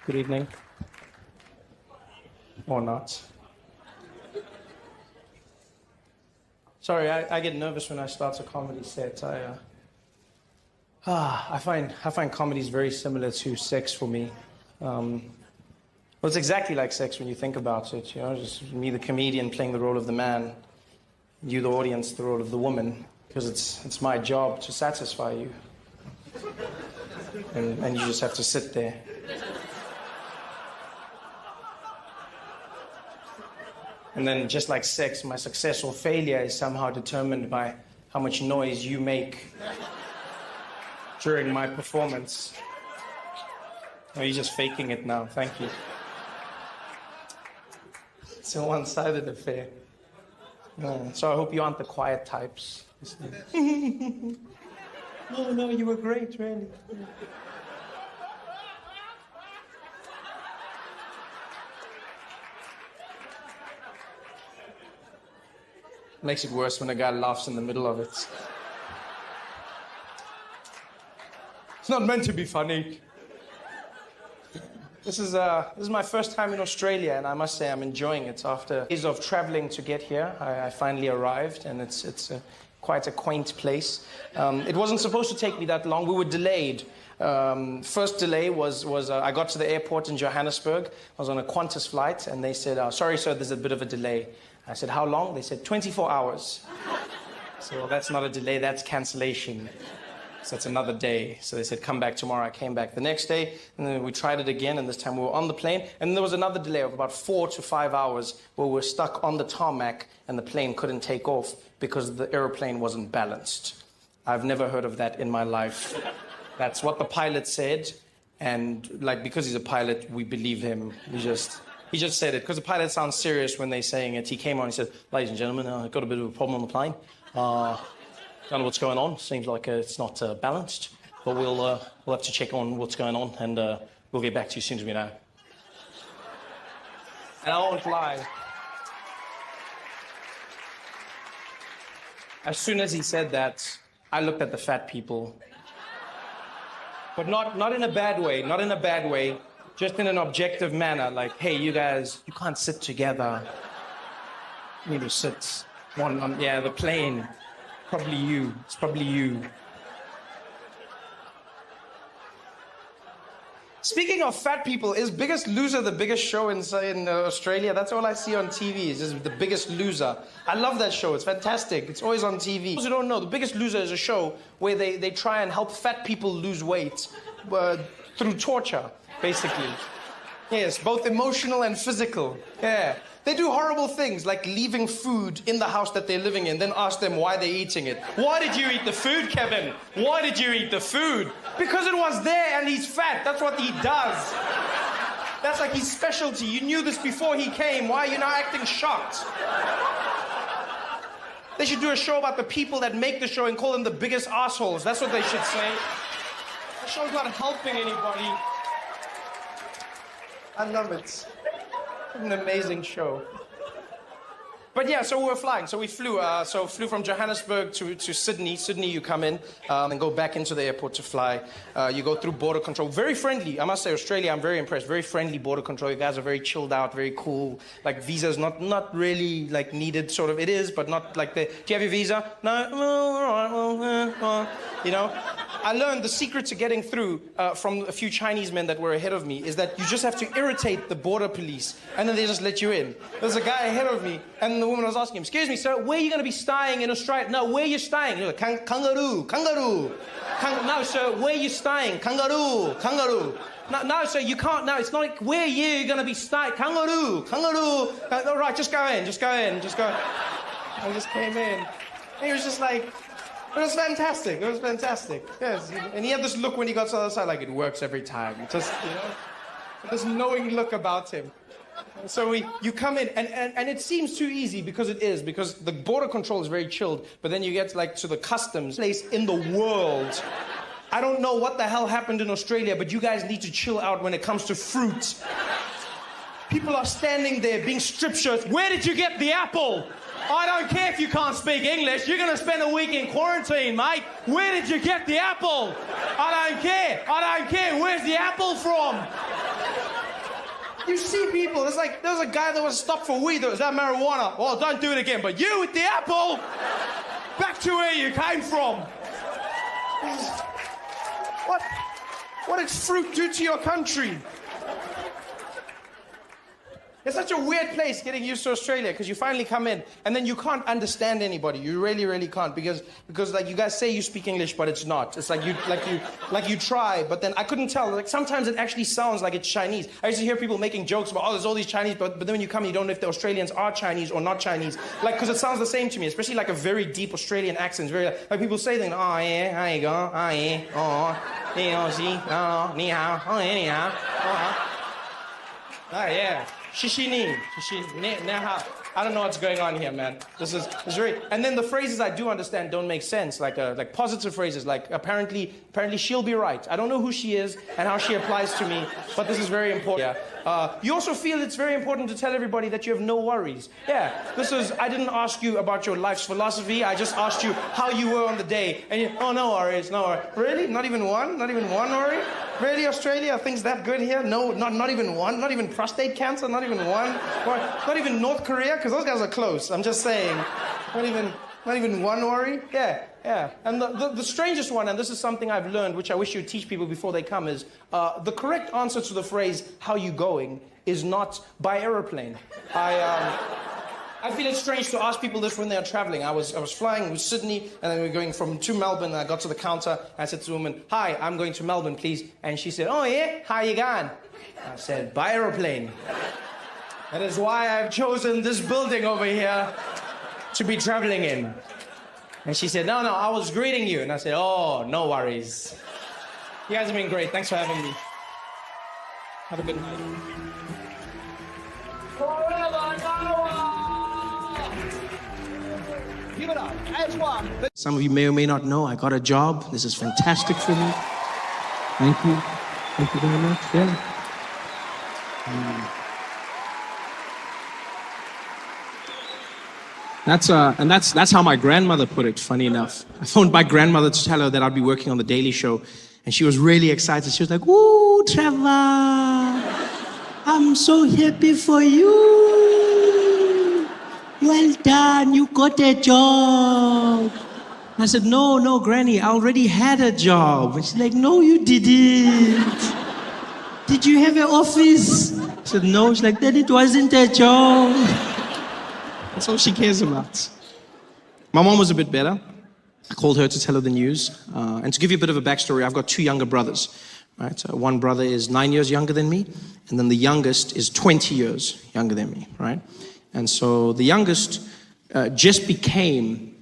Good evening. Or not. Sorry, I get nervous when I start a comedy set. I find comedies very similar to sex for me. Well, it's exactly like sex when you think about it. You know, just me, the comedian, playing the role of the man, you, the audience, the role of the woman, because it's my job to satisfy you, and you just have to sit there. And then, just like sex, my success or failure is somehow determined by how much noise you make during my performance. Oh, you're just faking it now. Thank you. It's a one-sided affair. So I hope you aren't the quiet types. No, you were great, really. Makes it worse when a guy laughs in the middle of it. It's not meant to be funny. This is my first time in Australia, and I must say I'm enjoying it. After days of traveling to get here, I finally arrived, and it's quite a quaint place. It wasn't supposed to take me that long. We were delayed. First delay was I got to the airport in Johannesburg. I was on a Qantas flight, and they said, sorry, sir, there's a bit of a delay. I said, how long? They said, 24 hours. So that's not a delay, that's cancellation. So that's another day. So they said, come back tomorrow. I came back the next day, and then we tried it again, and this time we were on the plane, and there was another delay of about 4 to 5 hours where we were stuck on the tarmac, and the plane couldn't take off because the airplane wasn't balanced. I've never heard of that in my life. That's what the pilot said, and because he's a pilot, we believe him. He just said it, because the pilot sounds serious when they're saying it. He came on, he said, ladies and gentlemen, I've got a bit of a problem on the plane. Don't know what's going on. Seems like it's not balanced, but we'll have to check on what's going on, and we'll get back to you as soon as we know. And I won't lie. As soon as he said that, I looked at the fat people. But not in a bad way, not in a bad way. Just in an objective manner, like, hey, you guys, you can't sit together. You need to sit one on, yeah, the plane. Probably you. It's probably you. Speaking of fat people, is Biggest Loser the biggest show in Australia? That's all I see on TV, is just The Biggest Loser. I love that show. It's fantastic. It's always on TV. For those who don't know, The Biggest Loser is a show where they try and help fat people lose weight through torture. Basically. Yes, both emotional and physical. Yeah. They do horrible things like leaving food in the house that they're living in, then ask them why they're eating it. Why did you eat the food, Kevin? Why did you eat the food? Because it was there and he's fat. That's what he does. That's like his specialty. You knew this before he came. Why are you now acting shocked? They should do a show about the people that make the show and call them the biggest assholes. That's what they should say. The show's not helping anybody. I love it. It's an amazing show. But yeah, so we were flying. So we flew. Flew from Johannesburg to Sydney. Sydney, you come in and go back into the airport to fly. You go through border control. Very friendly. I must say, Australia, I'm very impressed. Very friendly border control. You guys are very chilled out, very cool. Like, visa's not really, like, needed, sort of. It is, but not like the... Do you have your visa? No? Well, all right, well, you know? I learned the secret to getting through from a few Chinese men that were ahead of me is that you just have to irritate the border police, and then they just let you in. There's a guy ahead of me, and the woman was asking him, excuse me, sir, where are you going to be staying in Australia? No, where are you staying? He's like, kangaroo. No, sir, where are you staying? Kangaroo. No, sir, you can't. No, it's not like, where are you going to be staying? Kangaroo. All right, just go in. I just came in. And he was just like... It was fantastic. Yes. And he had this look when he got to the other side, like it works every time. Just, you know, this knowing look about him. So you come in, and it seems too easy because it is, because the border control is very chilled, but then you get like to the customs place in the world. I don't know what the hell happened in Australia, but you guys need to chill out when it comes to fruit. People are standing there being strip shirts. Where did you get the apple? I don't care if you can't speak English. You're going to spend a week in quarantine, mate. Where did you get the apple? I don't care. Where's the apple from? You see people, it's like, there was a guy that was stopped for weed, is that marijuana? Well, don't do it again, but you with the apple, back to where you came from. What did fruit do to your country? It's such a weird place getting used to Australia because you finally come in and then you can't understand anybody. You really, really can't because like you guys say you speak English, but it's not. It's like you try, but then I couldn't tell. Like sometimes it actually sounds like it's Chinese. I used to hear people making jokes about, oh, there's all these Chinese, but then when you come, you don't know if the Australians are Chinese or not Chinese. Like, because it sounds the same to me, especially like a very deep Australian accent. It's very like people say things, oh yeah, how you go, oh yeah, oh, ni hao, oh yeah, ni hao, oh yeah. I don't know what's going on here, man. This is very. And then the phrases I do understand don't make sense, like positive phrases, like apparently she'll be right. I don't know who she is and how she applies to me, but this is very important. Yeah. You also feel it's very important to tell everybody that you have no worries. Yeah. I didn't ask you about your life's philosophy. I just asked you how you were on the day, and you, oh, no worries, no worries. Really? Not even one? Not even one worry? Really, Australia? Are things that good here? No, not even one? Not even prostate cancer? Not even one? Not even North Korea? Because those guys are close. I'm just saying. Not even one worry? Yeah. And the strangest one, and this is something I've learned, which I wish you'd teach people before they come, is the correct answer to the phrase, how you going, is not by aeroplane. I feel it's strange to ask people this when they're traveling. I was flying with Sydney, and then we were going to Melbourne, and I got to the counter, and I said to the woman, hi, I'm going to Melbourne, please. And she said, oh yeah, how you going? I said, by aeroplane. That is why I've chosen this building over here to be traveling in. And she said, no, I was greeting you. And I said, oh, no worries. You guys have been great. Thanks for having me. Have a good night. Forever Noah! Give it up. As one. Some of you may or may not know, I got a job. This is fantastic for me. Thank you. Thank you very much. Yeah. That's how my grandmother put it, funny enough. I phoned my grandmother to tell her that I'd be working on The Daily Show, and she was really excited. She was like, ooh, Trevor, I'm so happy for you. Well done, you got a job. I said, no, Granny, I already had a job. And she's like, no, you didn't. Did you have an office? I said, no. She's like, then it wasn't a job. That's all she cares about. My mom was a bit better. I called her to tell her the news. And to give you a bit of a backstory, I've got two younger brothers. Right? One brother is 9 years younger than me, and then the youngest is 20 years younger than me. Right? And so the youngest just became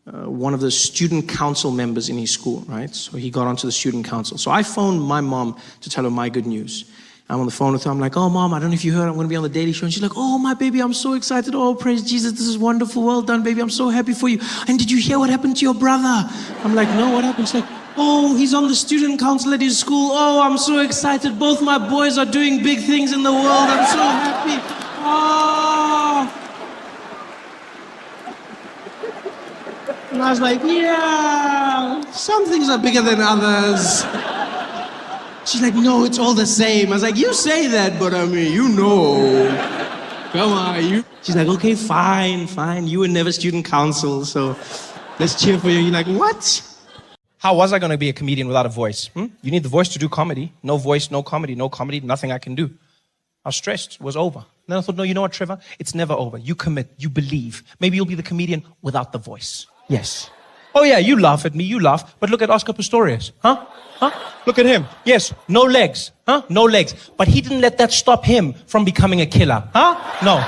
one of the student council members in his school. Right? So he got onto the student council. So I phoned my mom to tell her my good news. I'm on the phone with her. I'm like, oh, Mom, I don't know if you heard, I'm going to be on The Daily Show. And she's like, oh, my baby, I'm so excited. Oh, praise Jesus. This is wonderful. Well done, baby. I'm so happy for you. And did you hear what happened to your brother? I'm like, no, what happened? She's like, oh, he's on the student council at his school. Oh, I'm so excited. Both my boys are doing big things in the world. I'm so happy. Oh. And I was like, yeah, some things are bigger than others. She's like, no, it's all the same. I was like, you say that, but I mean, you know. Come on, you. She's like, okay, fine. You were never student council, so let's cheer for you. You're like, what? How was I going to be a comedian without a voice? You need the voice to do comedy. No voice, no comedy, nothing I can do. I was stressed. It was over. Then I thought, no, you know what, Trevor? It's never over. You commit. You believe. Maybe you'll be the comedian without the voice. Yes. Oh yeah, you laugh at me, you laugh. But look at Oscar Pistorius. Huh? Look at him. Yes, no legs. No legs. But he didn't let that stop him from becoming a killer. No.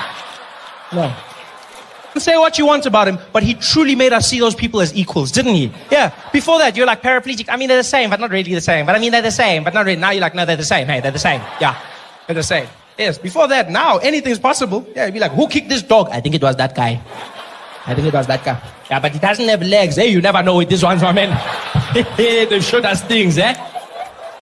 Say what you want about him, but he truly made us see those people as equals, didn't he? Yeah. Before that, you're like paraplegic. I mean, they're the same, but not really the same. But I mean, they're the same, but not really. Now you're like, no, they're the same. Hey, they're the same. Yeah, they're the same. Yes. Before that, now anything's possible. Yeah, you'd be like, who kicked this dog? I think it was that guy. Yeah, but he doesn't have legs. Hey, you never know with this one's, my man. They showed us things, eh?